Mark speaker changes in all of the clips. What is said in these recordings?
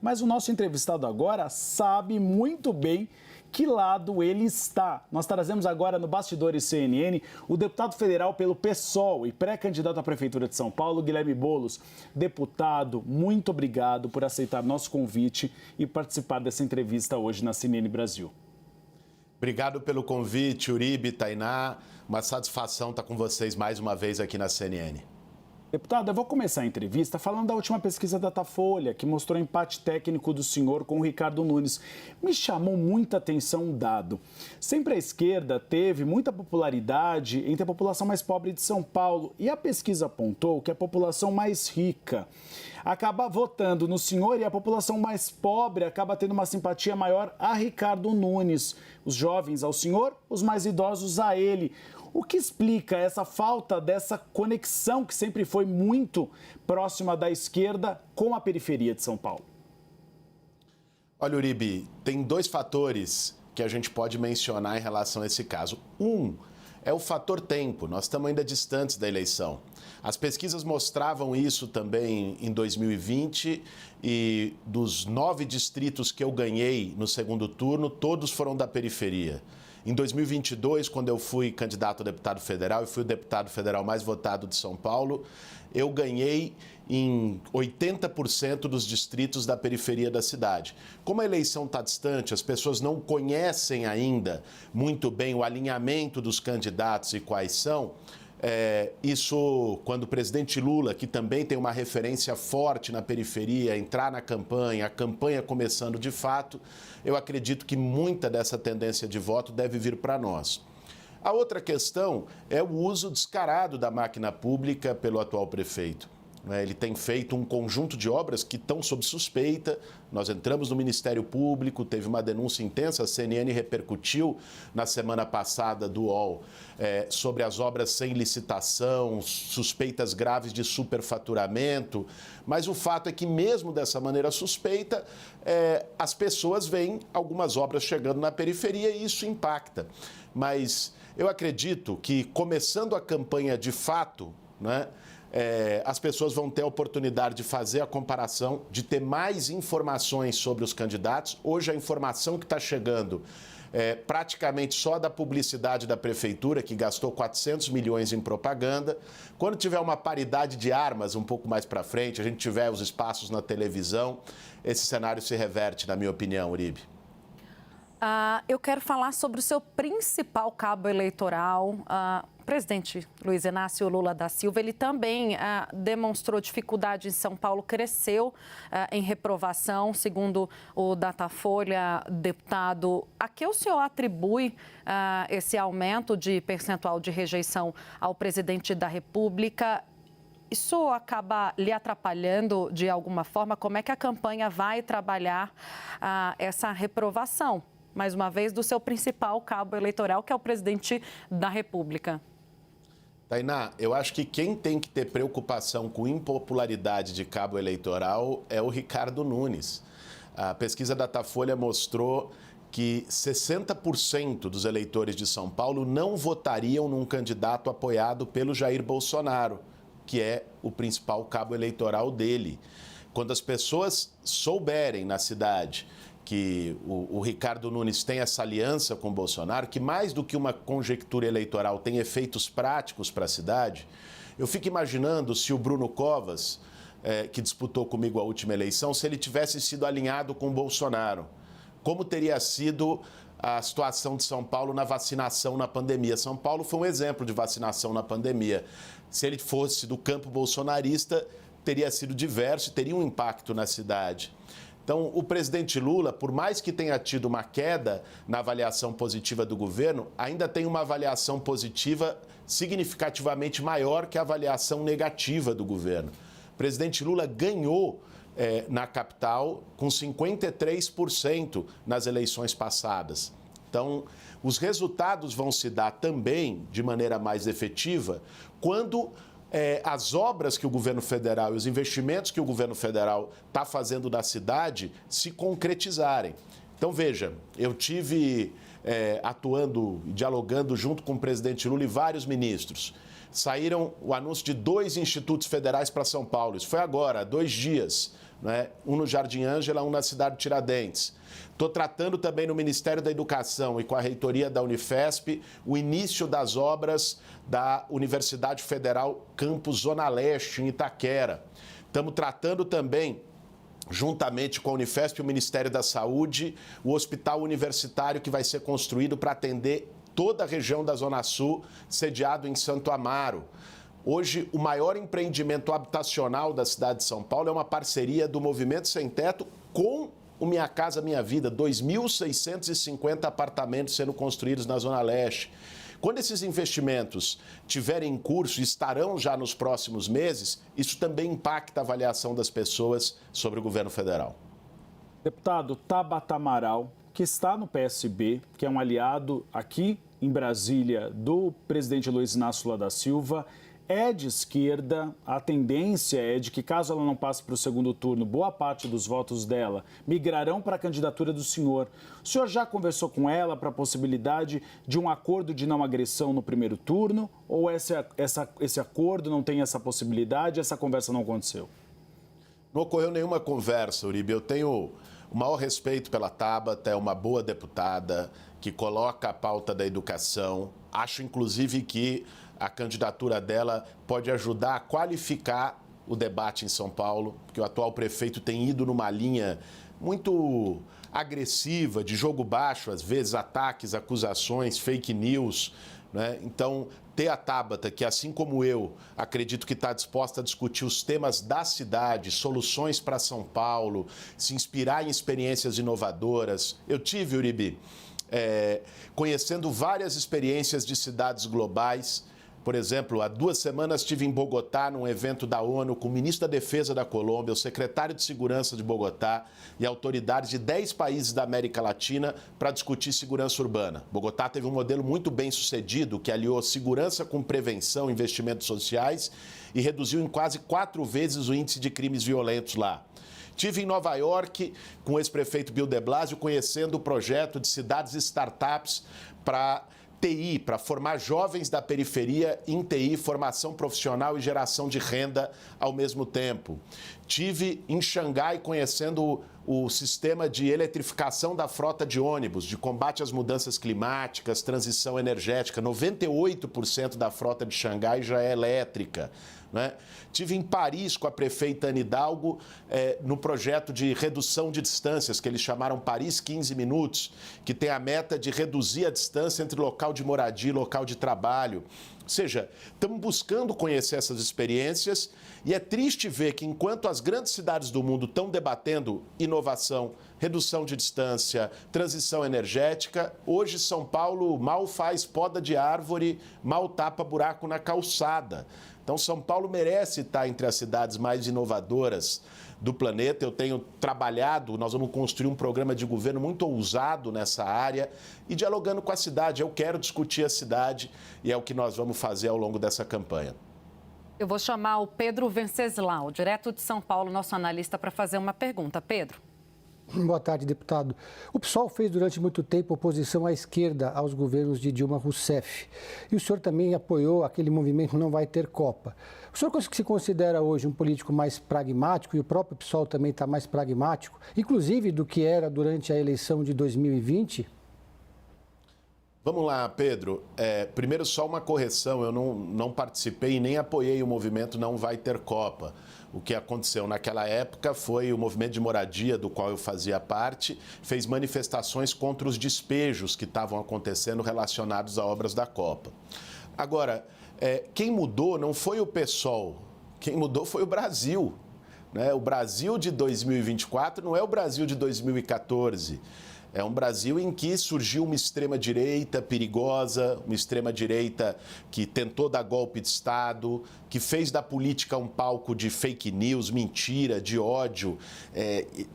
Speaker 1: mas o nosso entrevistado agora sabe muito bem que lado ele está. Nós trazemos agora no Bastidores CNN o deputado federal pelo PSOL e pré-candidato à Prefeitura de São Paulo, Guilherme Boulos. Deputado, muito obrigado por aceitar nosso convite e participar dessa entrevista hoje na CNN Brasil.
Speaker 2: Obrigado pelo convite, Uribe, Tainá. Uma satisfação estar com vocês mais uma vez aqui na CNN.
Speaker 1: Deputado, eu vou começar a entrevista falando da última pesquisa da Datafolha, que mostrou o empate técnico do senhor com o Ricardo Nunes. Me chamou muita atenção um dado. Sempre a esquerda teve muita popularidade entre a população mais pobre de São Paulo, e a pesquisa apontou que a população mais rica acaba votando no senhor e a população mais pobre acaba tendo uma simpatia maior a Ricardo Nunes. Os jovens ao senhor, os mais idosos a ele. O que explica essa falta dessa conexão que sempre foi muito próxima da esquerda com a periferia de São Paulo?
Speaker 2: Olha, Uribe, tem dois fatores que a gente pode mencionar em relação a esse caso. Um é o fator tempo. Nós estamos ainda distantes da eleição. As pesquisas mostravam isso também em 2020 e dos 9 distritos que eu ganhei no segundo turno, todos foram da periferia. Em 2022, quando eu fui candidato a deputado federal e fui o deputado federal mais votado de São Paulo, eu ganhei em 80% dos distritos da periferia da cidade. Como a eleição está distante, as pessoas não conhecem ainda muito bem o alinhamento dos candidatos e quais são. Isso, quando o presidente Lula, que também tem uma referência forte na periferia, entrar na campanha, a campanha começando de fato, eu acredito que muita dessa tendência de voto deve vir para nós. A outra questão é o uso descarado da máquina pública pelo atual prefeito. Ele tem feito um conjunto de obras que estão sob suspeita. Nós entramos no Ministério Público, teve uma denúncia intensa, a CNN repercutiu na semana passada do UOL sobre as obras sem licitação, suspeitas graves de superfaturamento. Mas o fato é que mesmo dessa maneira suspeita, as pessoas veem algumas obras chegando na periferia e isso impacta. Mas eu acredito que começando a campanha de fato, né, as pessoas vão ter a oportunidade de fazer a comparação, de ter mais informações sobre os candidatos. Hoje a informação que está chegando praticamente só da publicidade da prefeitura, que gastou 400 milhões em propaganda. Quando tiver uma paridade de armas um pouco mais para frente, a gente tiver os espaços na televisão, esse cenário se reverte, na minha opinião, Uribe.
Speaker 3: Eu quero falar sobre o seu principal cabo eleitoral. O presidente Luiz Inácio Lula da Silva, ele também demonstrou dificuldade em São Paulo, cresceu em reprovação, segundo o Datafolha, deputado. A que o senhor atribui esse aumento de percentual de rejeição ao presidente da República? Isso acaba lhe atrapalhando de alguma forma? Como é que a campanha vai trabalhar essa reprovação, mais uma vez, do seu principal cabo eleitoral, que é o presidente da República?
Speaker 2: Tainá, eu acho que quem tem que ter preocupação com impopularidade de cabo eleitoral é o Ricardo Nunes. A pesquisa da Datafolha mostrou que 60% dos eleitores de São Paulo não votariam num candidato apoiado pelo Jair Bolsonaro, que é o principal cabo eleitoral dele. Quando as pessoas souberem na cidade que o Ricardo Nunes tem essa aliança com o Bolsonaro, que mais do que uma conjectura eleitoral tem efeitos práticos para a cidade, eu fico imaginando se o Bruno Covas, que disputou comigo a última eleição, se ele tivesse sido alinhado com o Bolsonaro, como teria sido a situação de São Paulo na vacinação na pandemia. São Paulo foi um exemplo de vacinação na pandemia. Se ele fosse do campo bolsonarista, teria sido diverso e teria um impacto na cidade. Então, o presidente Lula, por mais que tenha tido uma queda na avaliação positiva do governo, ainda tem uma avaliação positiva significativamente maior que a avaliação negativa do governo. O presidente Lula ganhou na capital com 53% nas eleições passadas. Então, os resultados vão se dar também de maneira mais efetiva quando as obras que o governo federal e os investimentos que o governo federal está fazendo na cidade se concretizarem. Então, veja, eu tive atuando, dialogando junto com o presidente Lula e vários ministros. Saíram o anúncio de 2 institutos federais para São Paulo. Isso foi agora, há 2 dias. né? Um no Jardim Ângela, um na cidade de Tiradentes. Estou tratando também no Ministério da Educação e com a reitoria da Unifesp o início das obras da Universidade Federal Campus Zona Leste, em Itaquera. Estamos tratando também, juntamente com a Unifesp e o Ministério da Saúde, o hospital universitário que vai ser construído para atender toda a região da Zona Sul, sediado em Santo Amaro. Hoje, o maior empreendimento habitacional da cidade de São Paulo é uma parceria do Movimento Sem Teto com o Minha Casa Minha Vida, 2.650 apartamentos sendo construídos na Zona Leste. Quando esses investimentos tiverem em curso e estarão já nos próximos meses, isso também impacta a avaliação das pessoas sobre o governo federal.
Speaker 1: Deputado Tabata Amaral, que está no PSB, que é um aliado aqui em Brasília do presidente Luiz Inácio Lula da Silva, é de esquerda, a tendência é de que, caso ela não passe para o segundo turno, boa parte dos votos dela migrarão para a candidatura do senhor. O senhor já conversou com ela para a possibilidade de um acordo de não agressão no primeiro turno? Ou esse acordo não tem essa possibilidade, essa conversa não aconteceu?
Speaker 2: Não ocorreu nenhuma conversa, Uribe. Eu tenho o maior respeito pela Tabata, é uma boa deputada que coloca a pauta da educação. Acho, inclusive, que a candidatura dela pode ajudar a qualificar o debate em São Paulo, porque o atual prefeito tem ido numa linha muito agressiva, de jogo baixo, às vezes ataques, acusações, fake news, né? Então, ter a Tabata, que assim como eu, acredito que está disposta a discutir os temas da cidade, soluções para São Paulo, se inspirar em experiências inovadoras. Eu tive, Uribe, conhecendo várias experiências de cidades globais. Por exemplo, há 2 semanas estive em Bogotá, num evento da ONU, com o ministro da Defesa da Colômbia, o secretário de Segurança de Bogotá e autoridades de 10 países da América Latina para discutir segurança urbana. Bogotá teve um modelo muito bem sucedido que aliou segurança com prevenção, investimentos sociais e reduziu em quase 4 vezes o índice de crimes violentos lá. Estive em Nova York com o ex-prefeito Bill de Blasio, conhecendo o projeto de cidades startups para TI, para formar jovens da periferia em TI, formação profissional e geração de renda ao mesmo tempo. Estive em Xangai conhecendo o sistema de eletrificação da frota de ônibus, de combate às mudanças climáticas, transição energética. 98% da frota de Xangai já é elétrica, né? Estive em Paris com a prefeita Anne Hidalgo no projeto de redução de distâncias, que eles chamaram Paris 15 Minutos, que tem a meta de reduzir a distância entre local de moradia e local de trabalho. Ou seja, estamos buscando conhecer essas experiências e é triste ver que enquanto as grandes cidades do mundo estão debatendo inovação, redução de distância, transição energética, hoje São Paulo mal faz poda de árvore, mal tapa buraco na calçada. Então, São Paulo merece estar entre as cidades mais inovadoras do planeta. Eu tenho trabalhado, nós vamos construir um programa de governo muito ousado nessa área e dialogando com a cidade. Eu quero discutir a cidade e é o que nós vamos fazer ao longo dessa campanha.
Speaker 3: Eu vou chamar o Pedro Venceslau, direto de São Paulo, nosso analista, para fazer uma pergunta. Pedro.
Speaker 4: Boa tarde, deputado. O PSOL fez durante muito tempo oposição à esquerda aos governos de Dilma Rousseff. E o senhor também apoiou aquele movimento Não Vai Ter Copa. O senhor se considera hoje um político mais pragmático e o próprio PSOL também está mais pragmático, inclusive do que era durante a eleição de 2020?
Speaker 2: Vamos lá, Pedro. Primeiro, só uma correção. Eu não participei e nem apoiei o movimento Não Vai Ter Copa. O que aconteceu naquela época foi o movimento de moradia, do qual eu fazia parte, fez manifestações contra os despejos que estavam acontecendo relacionados a obras da Copa. Agora, quem mudou não foi o PSOL, quem mudou foi o Brasil, né? O Brasil de 2024 não é o Brasil de 2014. É um Brasil em que surgiu uma extrema-direita perigosa, uma extrema-direita que tentou dar golpe de Estado, que fez da política um palco de fake news, mentira, de ódio,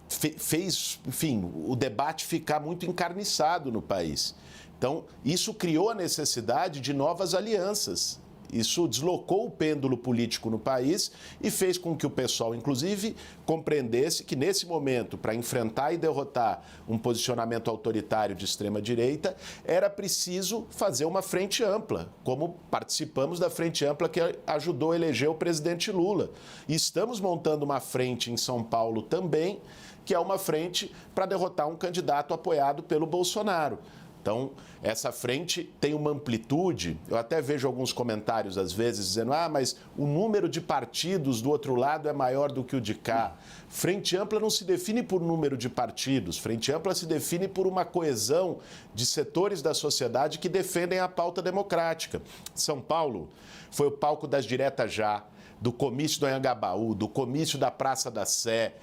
Speaker 2: fez, enfim, o debate ficar muito encarniçado no país. Então, isso criou a necessidade de novas alianças. Isso deslocou o pêndulo político no país e fez com que o pessoal, inclusive, compreendesse que, nesse momento, para enfrentar e derrotar um posicionamento autoritário de extrema-direita, era preciso fazer uma frente ampla, como participamos da frente ampla que ajudou a eleger o presidente Lula. E estamos montando uma frente em São Paulo também, que é uma frente para derrotar um candidato apoiado pelo Bolsonaro. Então, essa frente tem uma amplitude. Eu até vejo alguns comentários, às vezes, dizendo mas o número de partidos do outro lado é maior do que o de cá. Frente ampla não se define por número de partidos. Frente ampla se define por uma coesão de setores da sociedade que defendem a pauta democrática. São Paulo foi o palco das diretas já, do comício do Anhangabaú, do comício da Praça da Sé,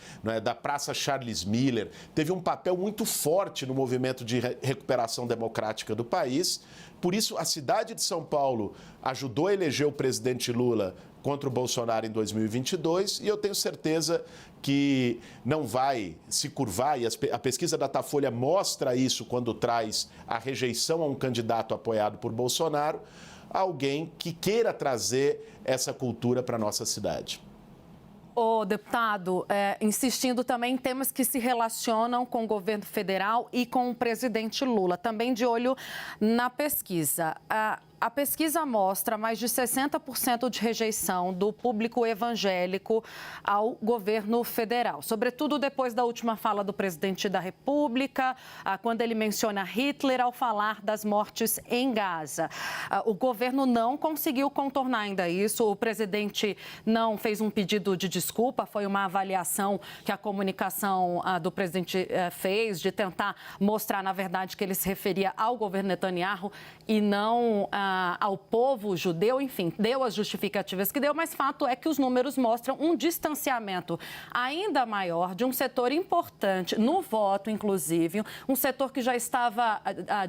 Speaker 2: da Praça Charles Miller, teve um papel muito forte no movimento de recuperação democrática do país. Por isso, a cidade de São Paulo ajudou a eleger o presidente Lula contra o Bolsonaro em 2022 e eu tenho certeza que não vai se curvar, e a pesquisa da Datafolha mostra isso quando traz a rejeição a um candidato apoiado por Bolsonaro, alguém que queira trazer essa cultura para a nossa cidade.
Speaker 3: Ô, deputado, insistindo também em temas que se relacionam com o governo federal e com o presidente Lula, também de olho na pesquisa. A pesquisa mostra mais de 60% de rejeição do público evangélico ao governo federal, sobretudo depois da última fala do presidente da República, quando ele menciona Hitler ao falar das mortes em Gaza. O governo não conseguiu contornar ainda isso, o presidente não fez um pedido de desculpa, foi uma avaliação que a comunicação do presidente fez, de tentar mostrar, na verdade, que ele se referia ao governo Netanyahu e não ao povo judeu, enfim, deu as justificativas que deu, mas fato é que os números mostram um distanciamento ainda maior de um setor importante no voto, inclusive, um setor que já estava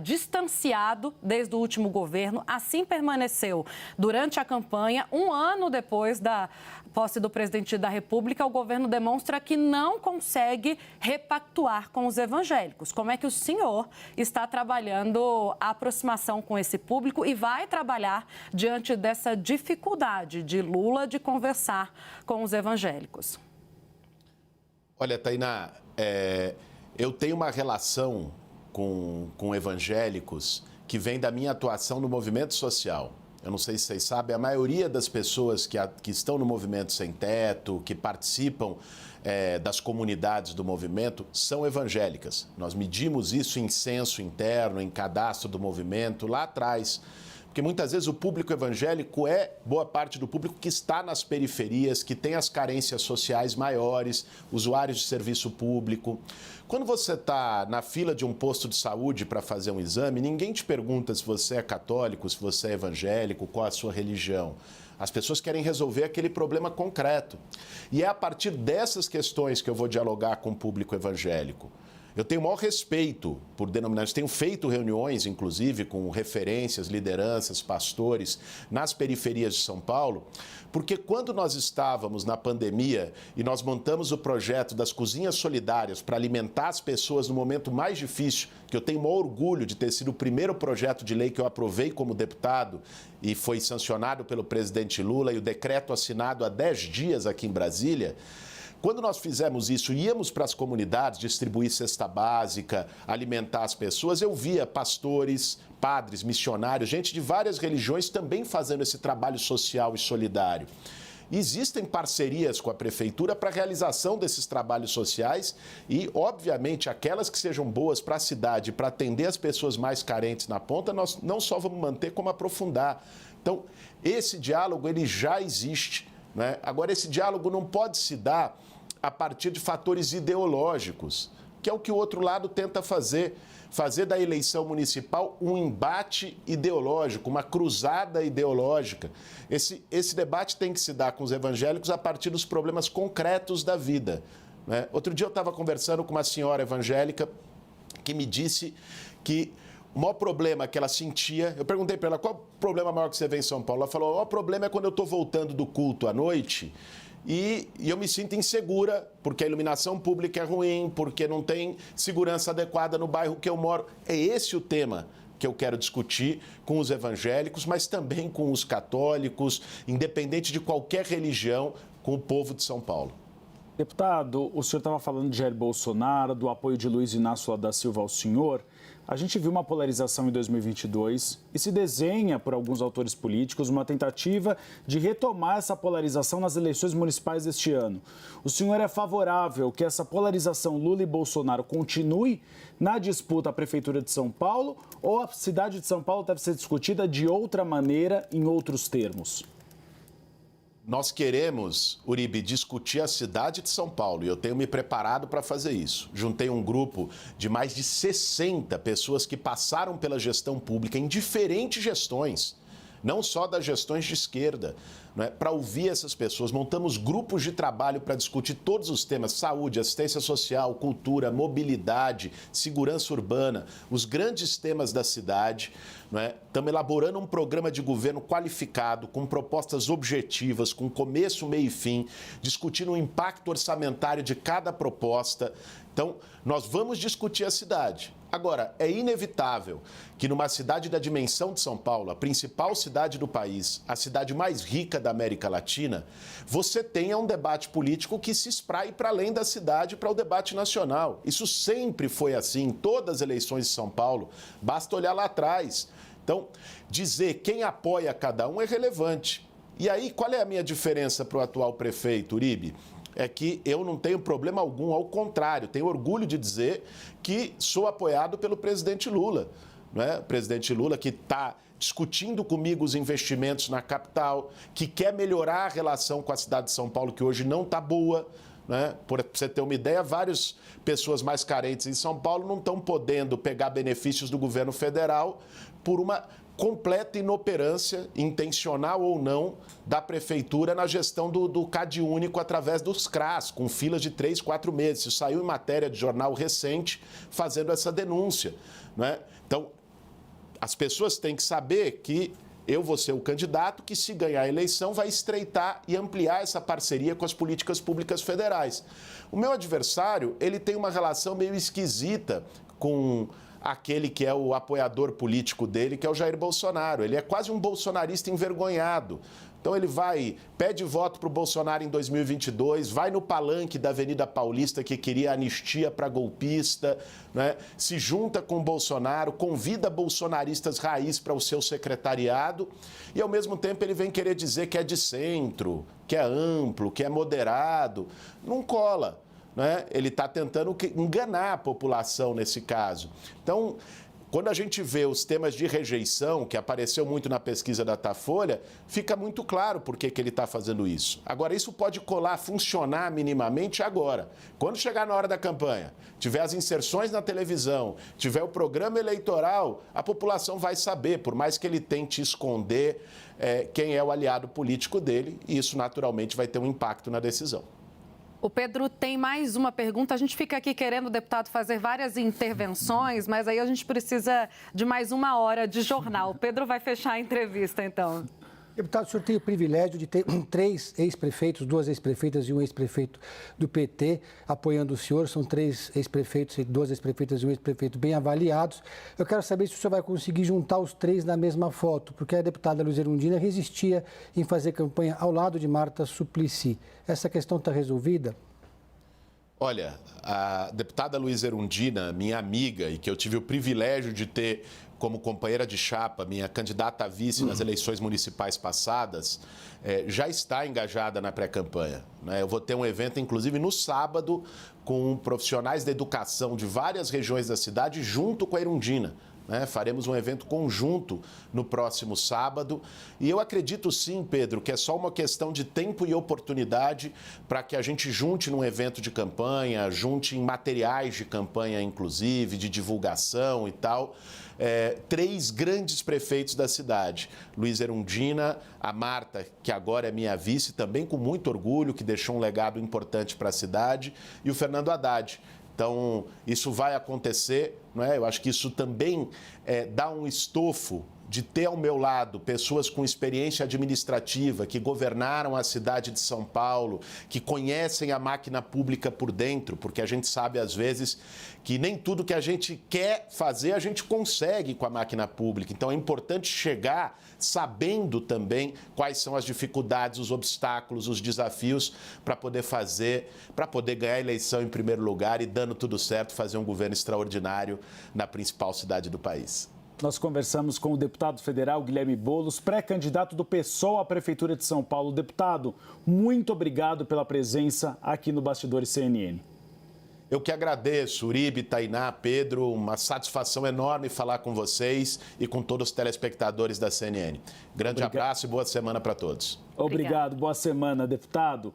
Speaker 3: distanciado desde o último governo, assim permaneceu durante a campanha. Um ano depois da posse do presidente da República, o governo demonstra que não consegue repactuar com os evangélicos. Como é que o senhor está trabalhando a aproximação com esse público e vai trabalhar diante dessa dificuldade de Lula de conversar com os evangélicos?
Speaker 2: Olha, Tainá, eu tenho uma relação com evangélicos que vem da minha atuação no movimento social. Eu não sei se vocês sabem, a maioria das pessoas que estão no Movimento Sem Teto, que participam das comunidades do movimento, são evangélicas. Nós medimos isso em censo interno, em cadastro do movimento, lá atrás. Porque muitas vezes o público evangélico é boa parte do público que está nas periferias, que tem as carências sociais maiores, usuários de serviço público. Quando você está na fila de um posto de saúde para fazer um exame, ninguém te pergunta se você é católico, se você é evangélico, qual a sua religião. As pessoas querem resolver aquele problema concreto. E é a partir dessas questões que eu vou dialogar com o público evangélico. Eu tenho o maior respeito por denominações, tenho feito reuniões, inclusive, com referências, lideranças, pastores, nas periferias de São Paulo, porque quando nós estávamos na pandemia e nós montamos o projeto das cozinhas solidárias para alimentar as pessoas no momento mais difícil, que eu tenho o maior orgulho de ter sido o primeiro projeto de lei que eu aprovei como deputado e foi sancionado pelo presidente Lula e o decreto assinado há 10 dias aqui em Brasília. Quando nós fizemos isso, íamos para as comunidades distribuir cesta básica, alimentar as pessoas, eu via pastores, padres, missionários, gente de várias religiões também fazendo esse trabalho social e solidário. Existem parcerias com a prefeitura para a realização desses trabalhos sociais e, obviamente, aquelas que sejam boas para a cidade, para atender as pessoas mais carentes na ponta, nós não só vamos manter, como aprofundar. Então, esse diálogo, ele já existe, né? Agora, esse diálogo não pode se dar a partir de fatores ideológicos, que é o que o outro lado tenta fazer da eleição municipal um embate ideológico, uma cruzada ideológica. Esse debate tem que se dar com os evangélicos a partir dos problemas concretos da vida, né? Outro dia eu estava conversando com uma senhora evangélica que me disse que o maior problema que ela sentia, eu perguntei para ela, qual o problema maior que você vê em São Paulo? Ela falou, o maior problema é quando eu estou voltando do culto à noite e eu me sinto insegura, porque a iluminação pública é ruim, porque não tem segurança adequada no bairro que eu moro. É esse o tema que eu quero discutir com os evangélicos, mas também com os católicos, independente de qualquer religião, com o povo de São Paulo.
Speaker 1: Deputado, o senhor estava falando de Jair Bolsonaro, do apoio de Luiz Inácio Lula da Silva ao senhor. A gente viu uma polarização em 2022 e se desenha, por alguns autores políticos, uma tentativa de retomar essa polarização nas eleições municipais deste ano. O senhor é favorável que essa polarização Lula e Bolsonaro continue na disputa à Prefeitura de São Paulo ou a cidade de São Paulo deve ser discutida de outra maneira, em outros termos?
Speaker 2: Nós queremos, Uribe, discutir a cidade de São Paulo e eu tenho me preparado para fazer isso. Juntei um grupo de mais de 60 pessoas que passaram pela gestão pública em diferentes gestões, não só das gestões de esquerda, né, para ouvir essas pessoas. Montamos grupos de trabalho para discutir todos os temas: saúde, assistência social, cultura, mobilidade, segurança urbana, os grandes temas da cidade. Estamos elaborando um programa de governo qualificado, com propostas objetivas, com começo, meio e fim, discutindo o impacto orçamentário de cada proposta. Então, nós vamos discutir a cidade. Agora, é inevitável que numa cidade da dimensão de São Paulo, a principal cidade do país, a cidade mais rica da América Latina, você tenha um debate político que se espraie para além da cidade para o debate nacional. Isso sempre foi assim em todas as eleições de São Paulo, basta olhar lá atrás. Então, dizer quem apoia cada um é relevante. E aí, qual é a minha diferença para o atual prefeito, Uribe? É que eu não tenho problema algum, ao contrário, tenho orgulho de dizer que sou apoiado pelo presidente Lula. O presidente Lula que está discutindo comigo os investimentos na capital, que quer melhorar a relação com a cidade de São Paulo, que hoje não está boa. Para você ter uma ideia, várias pessoas mais carentes em São Paulo não estão podendo pegar benefícios do governo federal por uma completa inoperância, intencional ou não, da prefeitura na gestão do CAD único através dos CRAS, com filas de 3, 4 meses. Isso saiu em matéria de jornal recente fazendo essa denúncia. Então, as pessoas têm que saber que eu vou ser o candidato que, se ganhar a eleição, vai estreitar e ampliar essa parceria com as políticas públicas federais. O meu adversário, ele tem uma relação meio esquisita com aquele que é o apoiador político dele, que é o Jair Bolsonaro. Ele é quase um bolsonarista envergonhado. Então ele pede voto para o Bolsonaro em 2022, vai no palanque da Avenida Paulista, que queria anistia para golpista, se junta com o Bolsonaro, convida bolsonaristas raiz para o seu secretariado e, ao mesmo tempo, ele vem querer dizer que é de centro, que é amplo, que é moderado. Não cola. Ele está tentando enganar a população nesse caso. Então, quando a gente vê os temas de rejeição, que apareceu muito na pesquisa da Datafolha, fica muito claro por que ele está fazendo isso. Agora, isso pode colar, funcionar minimamente agora. Quando chegar na hora da campanha, tiver as inserções na televisão, tiver o programa eleitoral, a população vai saber, por mais que ele tente esconder quem é o aliado político dele, e isso naturalmente vai ter um impacto na decisão.
Speaker 3: O Pedro tem mais uma pergunta. A gente fica aqui querendo o deputado fazer várias intervenções, mas aí a gente precisa de mais uma hora de jornal. O Pedro vai fechar a entrevista, então.
Speaker 4: Deputado, o senhor tem o privilégio de ter 3 ex-prefeitos, 2 ex-prefeitas e um ex-prefeito do PT apoiando o senhor. São 3 ex-prefeitos, 2 ex-prefeitas e um ex-prefeito bem avaliados. Eu quero saber se o senhor vai conseguir juntar os 3 na mesma foto, porque a deputada Luiz Erundina resistia em fazer campanha ao lado de Marta Suplicy. Essa questão está resolvida?
Speaker 2: Olha, a deputada Luiz Erundina, minha amiga, e que eu tive o privilégio de ter como companheira de chapa, minha candidata a vice nas eleições municipais passadas, já está engajada na pré-campanha. Eu vou ter um evento, inclusive, no sábado, com profissionais da educação de várias regiões da cidade, junto com a Erundina. Faremos um evento conjunto no próximo sábado. E eu acredito sim, Pedro, que é só uma questão de tempo e oportunidade para que a gente junte num evento de campanha, junte em materiais de campanha, inclusive, de divulgação e tal, 3 grandes prefeitos da cidade. Luiz Erundina, a Marta, que agora é minha vice, também com muito orgulho, que deixou um legado importante para a cidade, e o Fernando Haddad. Então, isso vai acontecer, Eu acho que isso também dá um estofo de ter ao meu lado pessoas com experiência administrativa, que governaram a cidade de São Paulo, que conhecem a máquina pública por dentro, porque a gente sabe, às vezes, que nem tudo que a gente quer fazer a gente consegue com a máquina pública. Então, é importante chegar sabendo também quais são as dificuldades, os obstáculos, os desafios para poder ganhar a eleição em primeiro lugar e, dando tudo certo, fazer um governo extraordinário na principal cidade do país.
Speaker 1: Nós conversamos com o deputado federal Guilherme Boulos, pré-candidato do PSOL à Prefeitura de São Paulo. Deputado, muito obrigado pela presença aqui no Bastidores CNN.
Speaker 2: Eu que agradeço, Uribe, Tainá, Pedro, uma satisfação enorme falar com vocês e com todos os telespectadores da CNN. Grande abraço e boa semana para todos.
Speaker 1: Obrigado, boa semana, deputado.